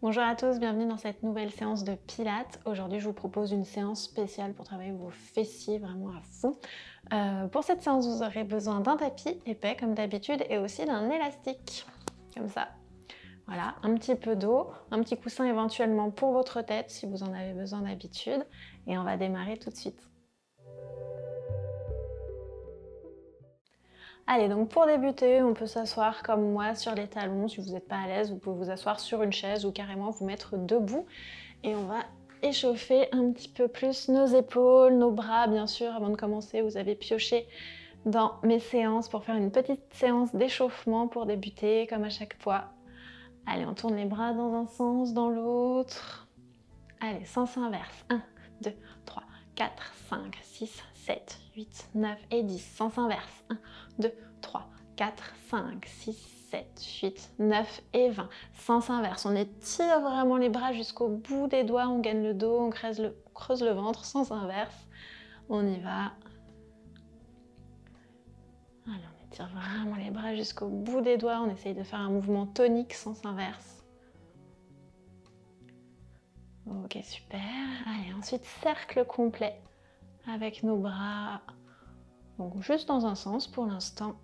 Bonjour à tous, bienvenue dans cette nouvelle séance de Pilates. Aujourd'hui, je vous propose une séance spéciale pour travailler vos fessiers vraiment à fond. Pour cette séance, vous aurez besoin d'un tapis épais comme d'habitude et aussi d'un élastique, comme ça. Voilà, un petit peu d'eau, un petit coussin éventuellement pour votre tête si vous en avez besoin d'habitude. Et on va démarrer tout de suite. Allez, donc pour débuter, on peut s'asseoir comme moi sur les talons. Si vous n'êtes pas à l'aise, vous pouvez vous asseoir sur une chaise ou carrément vous mettre debout. Et on va échauffer un petit peu plus nos épaules, nos bras. Bien sûr, avant de commencer, vous avez pioché dans mes séances pour faire une petite séance d'échauffement pour débuter, comme à chaque fois. Allez, on tourne les bras dans un sens, dans l'autre. Allez, sens inverse. 1, 2, 3, 4, 5, 6, 7, 8, 9 et 10. Sens inverse. 1, 2, 3, 4, 5, 6, 7, 8, 9 et 20. Sens inverse. On étire vraiment les bras jusqu'au bout des doigts. On gaine le dos, on creuse le ventre. Sens inverse. On y va. Allez, on étire vraiment les bras jusqu'au bout des doigts. On essaye de faire un mouvement tonique, sens inverse. Ok, super. Allez, ensuite, cercle complet avec nos bras. Donc, juste dans un sens pour l'instant.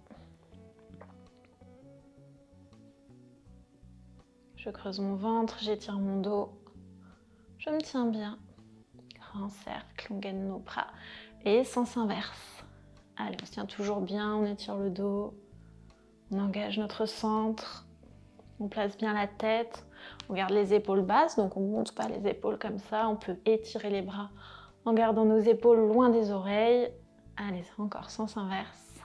Je creuse mon ventre, j'étire mon dos. Je me tiens bien. Grand cercle, on gaine nos bras. Et sens inverse. Allez, on se tient toujours bien, on étire le dos. On engage notre centre. On place bien la tête. On garde les épaules basses, donc on ne monte pas les épaules comme ça. On peut étirer les bras en gardant nos épaules loin des oreilles. Allez, encore sens inverse.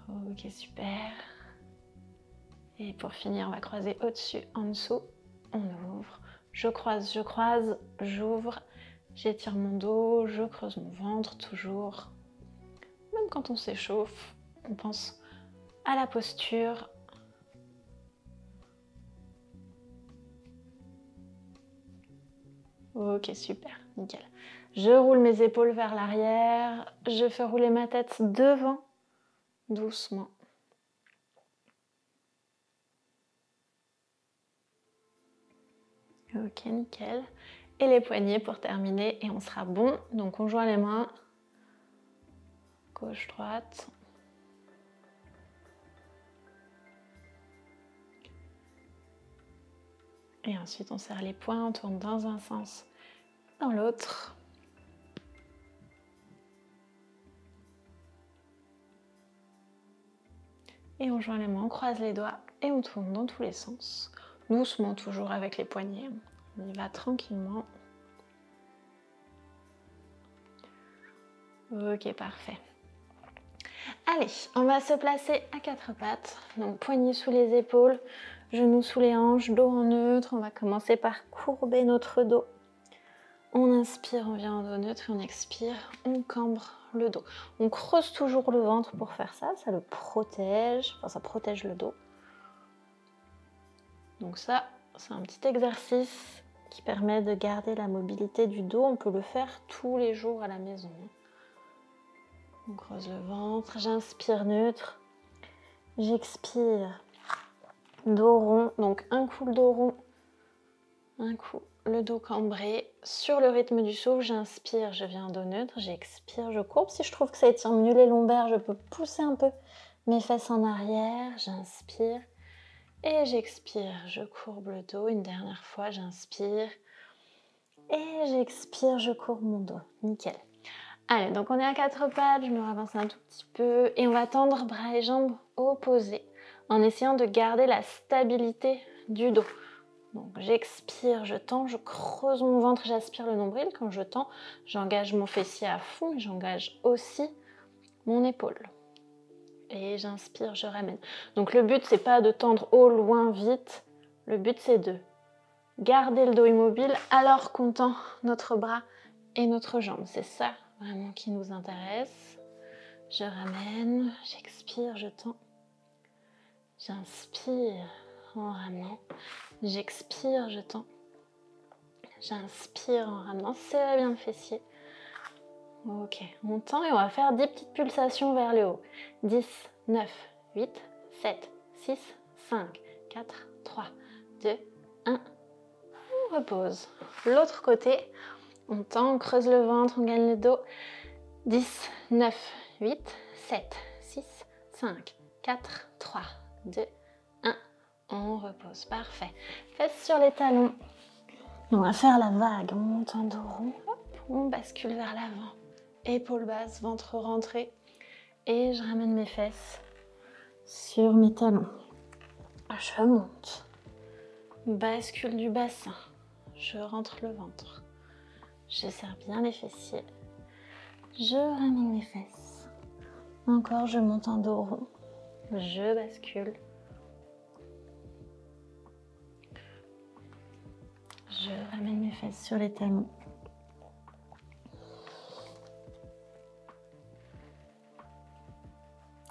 Ok, super. Et pour finir, on va croiser au-dessus, en dessous. On ouvre. Je croise, j'ouvre. J'étire mon dos, je creuse mon ventre, toujours. Même quand on s'échauffe, on pense à la posture. Ok, super, nickel. Je roule mes épaules vers l'arrière. Je fais rouler ma tête devant, doucement. Ok, nickel. Et les poignets pour terminer et on sera bon. Donc on joint les mains. Gauche, droite. Et ensuite on serre les poings, on tourne dans un sens, dans l'autre. Et on joint les mains, on croise les doigts et on tourne dans tous les sens. Doucement, toujours avec les poignets. On y va tranquillement. Ok, parfait. Allez, on va se placer à quatre pattes. Donc poignets sous les épaules, genoux sous les hanches, dos en neutre. On va commencer par courber notre dos. On inspire, on vient en dos neutre et on expire, on cambre le dos. On creuse toujours le ventre pour faire ça, ça le protège, enfin ça protège le dos. Donc ça, c'est un petit exercice qui permet de garder la mobilité du dos. On peut le faire tous les jours à la maison. On creuse le ventre, j'inspire neutre, j'expire, dos rond, donc un coup le dos rond, un coup le dos cambré. Sur le rythme du souffle, j'inspire, je viens en dos neutre, j'expire, je courbe. Si je trouve que ça étire mieux les lombaires, je peux pousser un peu mes fesses en arrière, j'inspire et j'expire, je courbe le dos. Une dernière fois, j'inspire et j'expire, je courbe mon dos. Nickel. Allez, donc on est à quatre pattes, je me ravance un tout petit peu et on va tendre bras et jambes opposés en essayant de garder la stabilité du dos. Donc j'expire, je tends, je creuse mon ventre, j'aspire le nombril. Quand je tends, j'engage mon fessier à fond et j'engage aussi mon épaule. Et j'inspire, je ramène. Donc le but, c'est pas de tendre au loin vite. Le but, c'est de garder le dos immobile alors qu'on tend notre bras et notre jambe. C'est ça vraiment qui nous intéresse. Je ramène, j'expire, je tends. J'inspire en ramenant. J'expire, je tends. J'inspire en ramenant. Serrez bien le fessier. Ok, on tend et on va faire 10 petites pulsations vers le haut. 10, 9, 8, 7, 6, 5, 4, 3, 2, 1. On repose. L'autre côté, on tend, on creuse le ventre, on gagne le dos. 10, 9, 8, 7, 6, 5, 4, 3, 2, 1. On repose. Parfait. Fesses sur les talons. On va faire la vague. On monte en dos rond. Hop, on bascule vers l'avant. Épaules basses, ventre rentré. Et je ramène mes fesses sur mes talons. Je monte. Bascule du bassin. Je rentre le ventre. Je serre bien les fessiers. Je ramène mes fesses. Encore, je monte en dos rond. Je bascule. Je ramène mes fesses sur les talons.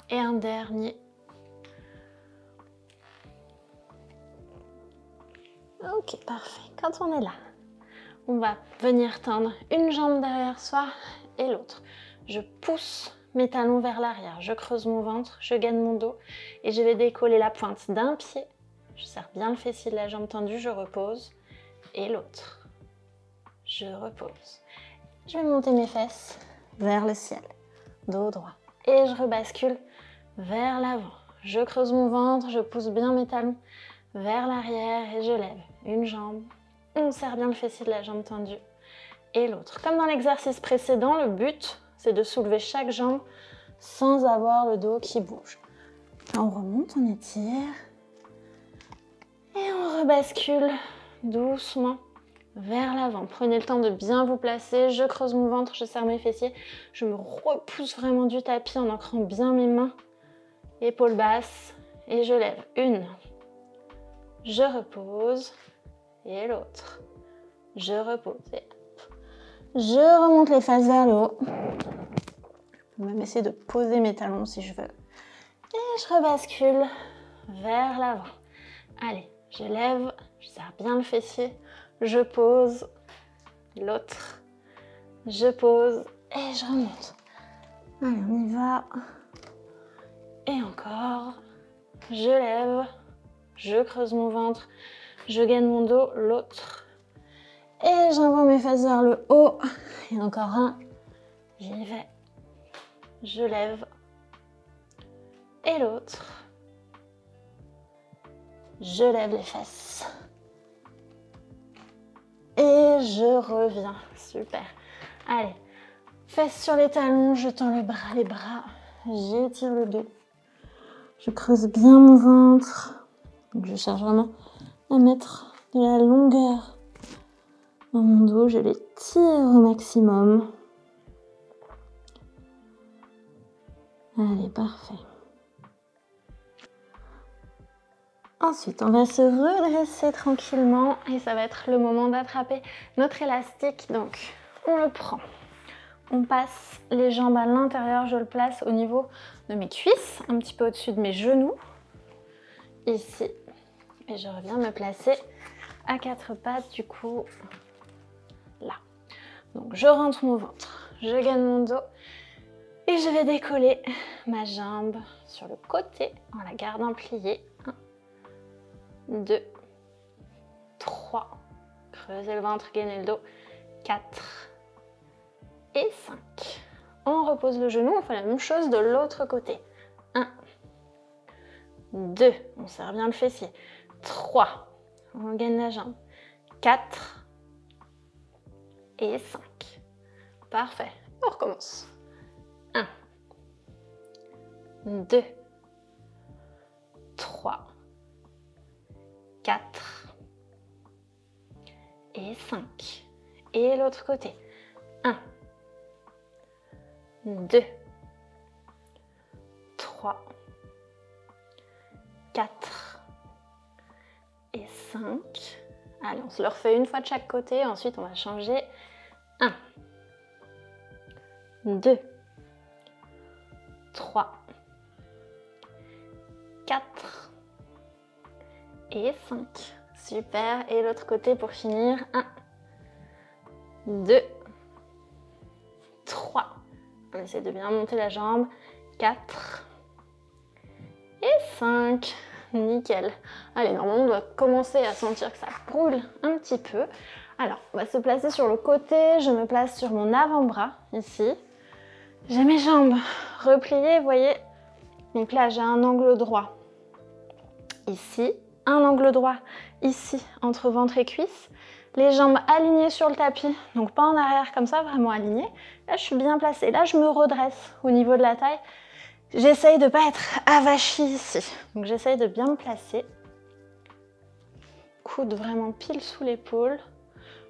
Et un dernier. Ok, parfait. Quand on est là, on va venir tendre une jambe derrière soi et l'autre. Je pousse mes talons vers l'arrière. Je creuse mon ventre, je gagne mon dos et je vais décoller la pointe d'un pied. Je serre bien le fessier de la jambe tendue, je repose. Et l'autre. Je repose. Je vais monter mes fesses vers le ciel. Dos droit. Et je rebascule vers l'avant. Je creuse mon ventre, je pousse bien mes talons vers l'arrière et je lève une jambe. On serre bien le fessier de la jambe tendue. Et l'autre. Comme dans l'exercice précédent, le but, c'est de soulever chaque jambe sans avoir le dos qui bouge. On remonte, on étire. Et on rebascule doucement vers l'avant. Prenez le temps de bien vous placer. Je creuse mon ventre, je serre mes fessiers. Je me repousse vraiment du tapis en ancrant bien mes mains. Épaules basses. Et je lève une. Je repose. Et l'autre. Je repose. Et hop. Je remonte les fesses vers le haut. Je peux même essayer de poser mes talons si je veux. Et je rebascule vers l'avant. Allez, je lève, je serre bien le fessier. Je pose. L'autre. Je pose. Et je remonte. Allez, on y va. Et encore. Je lève. Je creuse mon ventre. Je gagne mon dos. L'autre. Et j'envoie mes fesses vers le haut. Et encore un. J'y vais. Je lève. Et l'autre. Je lève les fesses. Et je reviens. Super. Allez. Fesses sur les talons. Je tends les bras. J'étire le dos. Je creuse bien mon ventre. Donc je cherche vraiment à mettre de la longueur dans mon dos. Je les tire au maximum. Allez, parfait. Ensuite, on va se redresser tranquillement et ça va être le moment d'attraper notre élastique. Donc, on le prend. On passe les jambes à l'intérieur. Je le place au niveau de mes cuisses, un petit peu au-dessus de mes genoux. Ici. Et je reviens me placer à quatre pattes, du coup, là. Donc, je rentre mon ventre. Je gagne mon dos. Et je vais décoller ma jambe sur le côté en la gardant pliée. 1, 2, 3. Creusez le ventre, gagnez le dos. 4 et 5. On repose le genou, on fait la même chose de l'autre côté. 1, 2, on serre bien le fessier. 3, on gagne la jambe. 4 et 5. Parfait, on recommence. 1, 2, 3, 4 et 5. Et l'autre côté. 1, 2, 3, 4 et 5. Allez, on se le refait une fois de chaque côté. Ensuite, on va changer. 1, 2, 3, 4 et 5. Super. Et l'autre côté pour finir. 1, 2, 3. On essaie de bien monter la jambe. 4 et 5. Nickel. Allez, normalement, on doit commencer à sentir que ça brûle un petit peu. Alors, on va se placer sur le côté. Je me place sur mon avant-bras, ici. J'ai mes jambes repliées, vous voyez. Donc là, j'ai un angle droit ici, un angle droit ici, entre ventre et cuisse. Les jambes alignées sur le tapis, donc pas en arrière comme ça, vraiment alignées. Là, je suis bien placée. Là, je me redresse au niveau de la taille. J'essaye de ne pas être avachie ici. Donc, j'essaye de bien me placer. Coude vraiment pile sous l'épaule.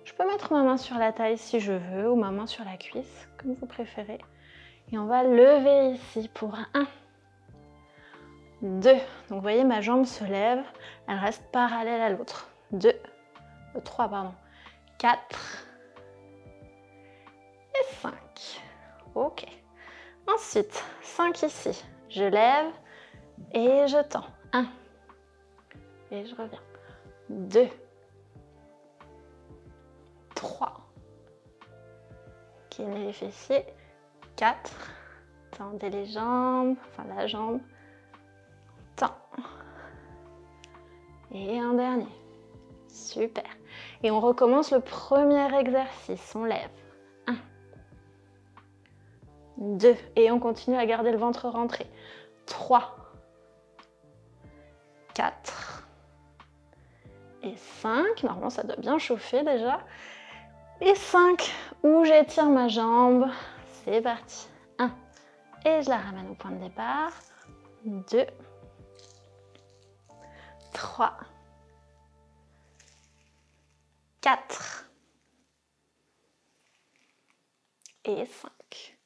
Je peux mettre ma main sur la taille si je veux, ou ma main sur la cuisse, comme vous préférez. Et on va lever ici pour 1, 2. Donc, vous voyez, ma jambe se lève. Elle reste parallèle à l'autre. 3, pardon. 4 et 5. Ok. Ensuite, 5 ici. Je lève et je tends. 1. Et je reviens. 2. 3. Gainez les fessiers. 4. Tendez les jambes, enfin la jambe. Tends. Et un dernier. Super. Et on recommence le premier exercice. On lève. 1. 2. Et on continue à garder le ventre rentré. 3. 4. Et 5. Normalement, ça doit bien chauffer déjà. Et 5. Où j'étire ma jambe. C'est parti. 1. Et je la ramène au point de départ. 2. 3. 4 et 5.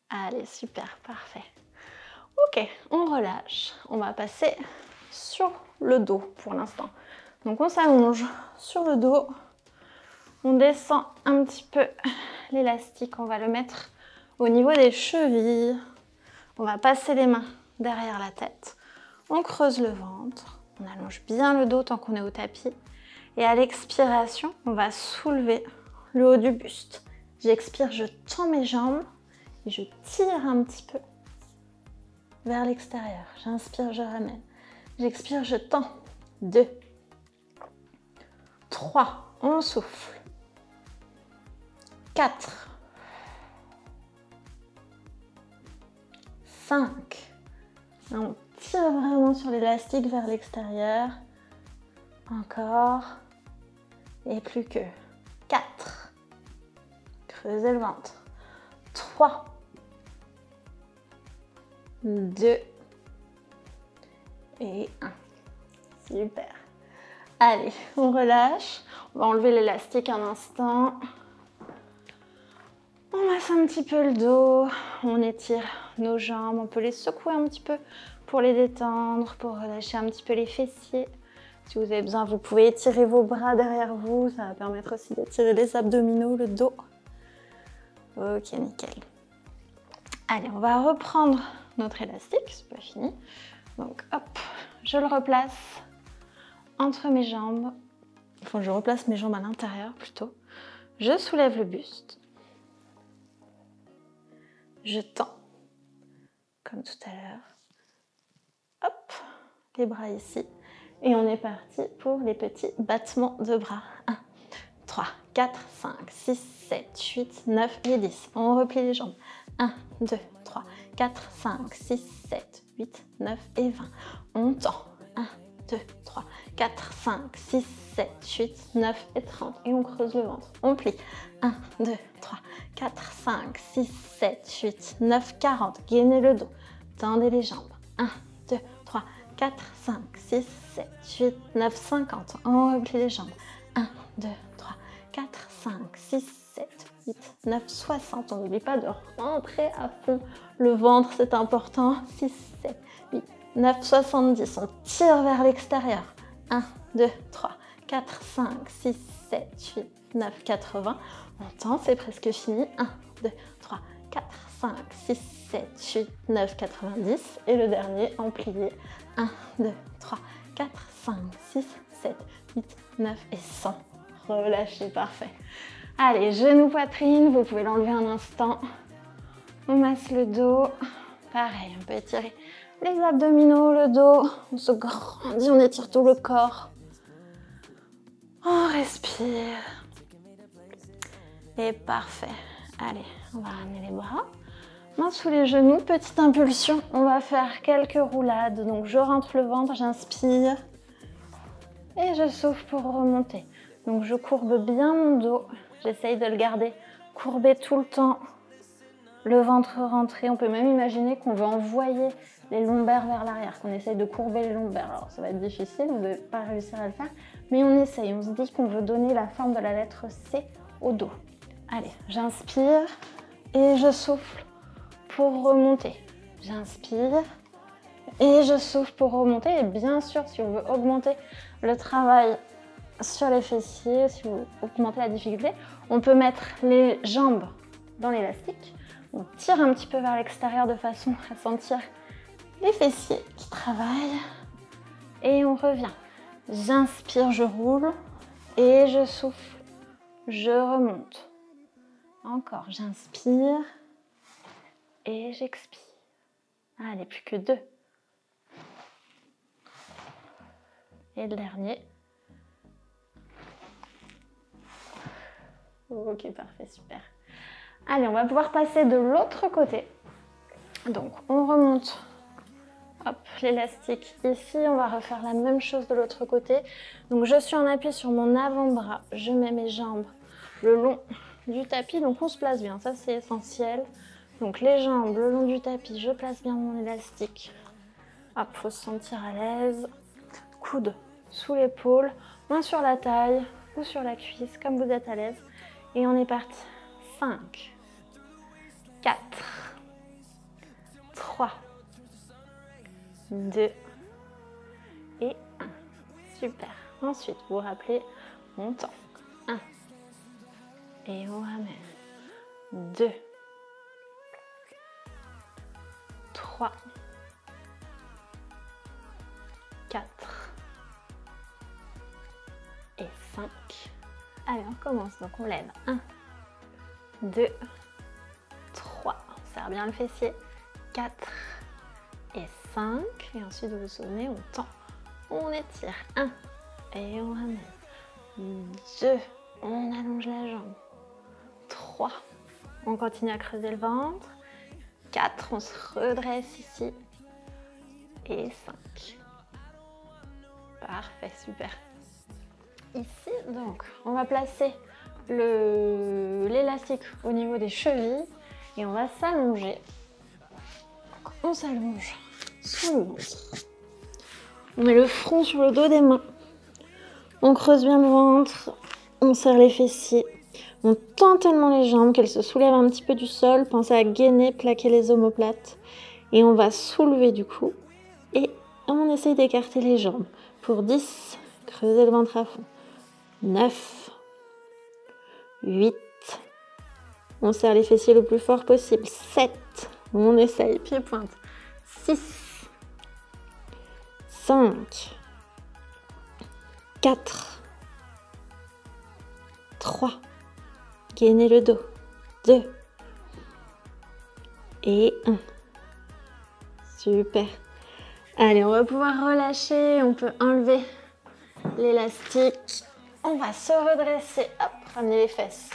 Allez, super, parfait. Ok, on relâche. On va passer sur le dos pour l'instant. Donc on s'allonge sur le dos. On descend un petit peu l'élastique. On va le mettre au niveau des chevilles. On va passer les mains derrière la tête. On creuse le ventre. On allonge bien le dos tant qu'on est au tapis. Et à l'expiration, on va soulever le haut du buste. J'expire, je tends mes jambes et je tire un petit peu vers l'extérieur. J'inspire, je ramène. J'expire, je tends. 2. 3. On souffle. 4. 5. On tire vraiment sur l'élastique vers l'extérieur. Encore. Et plus que 4. Creusez le ventre. 3. 2. Et 1. Super. Allez, on relâche. On va enlever l'élastique un instant. On masse un petit peu le dos. On étire nos jambes. On peut les secouer un petit peu pour les détendre, pour relâcher un petit peu les fessiers. Si vous avez besoin, vous pouvez étirer vos bras derrière vous. Ça va permettre aussi d'étirer les abdominaux, le dos. Ok, nickel. Allez, on va reprendre notre élastique. C'est pas fini. Donc, hop, je le replace entre mes jambes. Enfin, je replace mes jambes à l'intérieur plutôt. Je soulève le buste. Je tends, comme tout à l'heure. Hop, les bras ici. Et on est parti pour les petits battements de bras. 1, 3, 4, 5, 6, 7, 8, 9 et 10. On replie les jambes. 1, 2, 3, 4, 5, 6, 7, 8, 9 et 20. On tend. 1, 2, 3, 4, 5, 6, 7, 8, 9 et 30. Et on creuse le ventre. On plie. 1, 2, 3, 4, 5, 6, 7, 8, 9, 40. Gainez le dos. Tendez les jambes. 1, 2, 3, 4, 5, 6, 7, 8, 9, 50. On replie les jambes. 1, 2, 3, 4, 5, 6, 7, 8, 9, 60. On n'oublie pas de rentrer à fond le ventre, c'est important. 6, 7, 8, 9, 70. On tire vers l'extérieur. 1, 2, 3, 4, 5, 6, 7, 8, 9, 80. On tend, c'est presque fini. 1, 2, 3, 4, 5, 6, 7, 8, 9, 90. Et le dernier en plié. 1, 2, 3, 4, 5, 6, 7, 8, 9 et 100. Relâchez, parfait. Allez, genou, poitrine, vous pouvez l'enlever un instant. On masse le dos, Pareil, on peut étirer les abdominaux, le dos, on se grandit, on étire tout le corps. On respire. Et parfait. Allez, on va ramener les bras. Main sous les genoux, petite impulsion. On va faire quelques roulades. Donc je rentre le ventre, j'inspire. Et je souffle pour remonter. Donc je courbe bien mon dos. J'essaye de le garder courbé tout le temps. Le ventre rentré. On peut même imaginer qu'on veut envoyer les lombaires vers l'arrière, qu'on essaye de courber les lombaires. Alors ça va être difficile, vous ne devez pas réussir à le faire, mais on essaye. On se dit qu'on veut donner la forme de la lettre C au dos. Allez, j'inspire et je souffle pour remonter. J'inspire et je souffle pour remonter. Et bien sûr, si on veut augmenter le travail sur les fessiers, si vous augmentez la difficulté, on peut mettre les jambes dans l'élastique. On tire un petit peu vers l'extérieur de façon à sentir les fessiers qui travaillent. Et on revient. J'inspire, je roule et je souffle, je remonte. Encore, j'inspire et j'expire. Allez, plus que 2. Et le dernier. Ok, parfait, super. Allez, on va pouvoir passer de l'autre côté. Donc, on remonte. Hop, l'élastique ici. On va refaire la même chose de l'autre côté. Donc, je suis en appui sur mon avant-bras. Je mets mes jambes le long du tapis. Donc, on se place bien. Ça, c'est essentiel. Donc, les jambes le long du tapis. Je place bien mon élastique. Hop, faut se sentir à l'aise. Coude sous l'épaule. Main sur la taille ou sur la cuisse, comme vous êtes à l'aise. Et on est parti. 5, 4, 3, 2 et 1. Super. Ensuite, vous vous rappelez, on tend. 1. Et on ramène. 2, 3, 4 et 5. Allez, on commence. Donc, on lève. 1, 2, 3. On serre bien le fessier. 4 et 5. Et ensuite, vous vous souvenez, on tend. On étire. 1. Et on ramène. 2. On allonge la jambe. 3. On continue à creuser le ventre. 4. On se redresse ici. Et 5. Parfait, super. Ici, donc, on va placer l'élastique au niveau des chevilles et on va s'allonger. On s'allonge sur le ventre. On met le front sur le dos des mains. On creuse bien le ventre. On serre les fessiers. On tend tellement les jambes qu'elles se soulèvent un petit peu du sol. Pensez à gainer, plaquer les omoplates. Et on va soulever du coup. Et on essaye d'écarter les jambes. Pour 10, creusez le ventre à fond. 9, 8, on serre les fessiers le plus fort possible. 7, on essaye, pied pointe. 6, 5, 4, 3, gainez le dos. 2 et 1. Super. Allez, on va pouvoir relâcher, on peut enlever l'élastique. On va se redresser, hop, ramener les fesses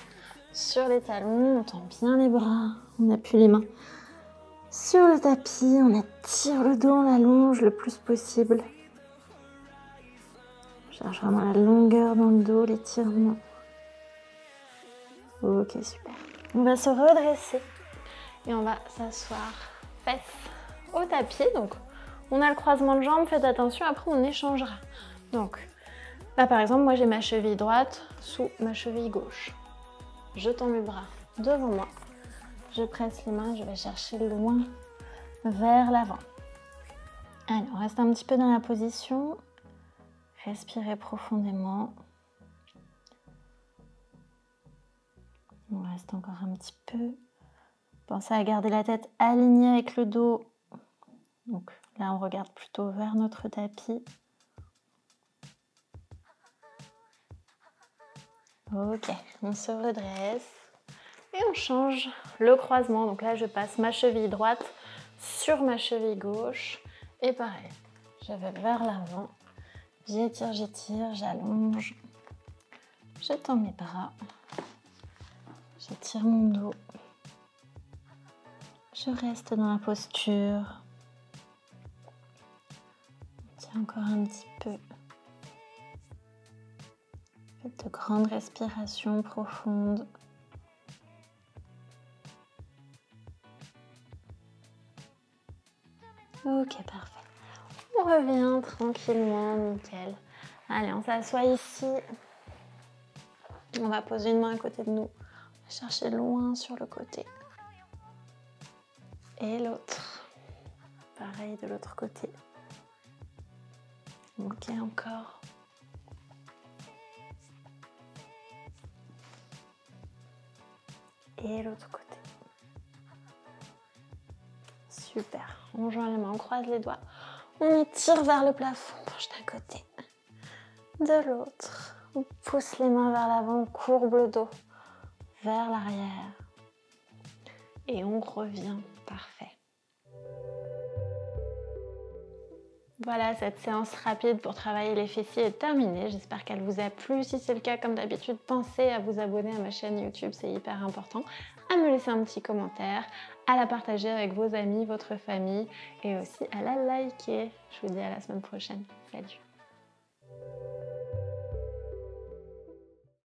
sur les talons, on tend bien les bras, on appuie les mains sur le tapis, on étire le dos, on allonge le plus possible. On cherche vraiment la longueur dans le dos, l'étirement. Ok, super. On va se redresser et on va s'asseoir fesses au tapis. Donc, on a le croisement de jambes, faites attention, après on échangera. Donc, là, par exemple, moi j'ai ma cheville droite sous ma cheville gauche. Je tends mes bras devant moi. Je presse les mains, je vais chercher loin vers l'avant. Allez, on reste un petit peu dans la position. Respirez profondément. On reste encore un petit peu. Pensez à garder la tête alignée avec le dos. Donc là, on regarde plutôt vers notre tapis. Ok, on se redresse et on change le croisement. Donc là, je passe ma cheville droite sur ma cheville gauche. Et pareil, je vais vers l'avant. J'étire, j'allonge. Je tends mes bras. J'étire mon dos. Je reste dans la posture. Tiens encore un petit peu. Faites de grandes respirations profondes. Ok, parfait. On revient tranquillement, nickel. Allez, on s'assoit ici. On va poser une main à côté de nous. On va chercher loin sur le côté. Et l'autre. Pareil de l'autre côté. Ok, encore. Et l'autre côté. Super. On joint les mains, on croise les doigts. On étire vers le plafond, on penche d'un côté, de l'autre. On pousse les mains vers l'avant, on courbe le dos vers l'arrière. Et on revient. Parfait. Voilà, cette séance rapide pour travailler les fessiers est terminée. J'espère qu'elle vous a plu. Si c'est le cas, comme d'habitude, pensez à vous abonner à ma chaîne YouTube, c'est hyper important. À me laisser un petit commentaire, à la partager avec vos amis, votre famille et aussi à la liker. Je vous dis à la semaine prochaine. Salut!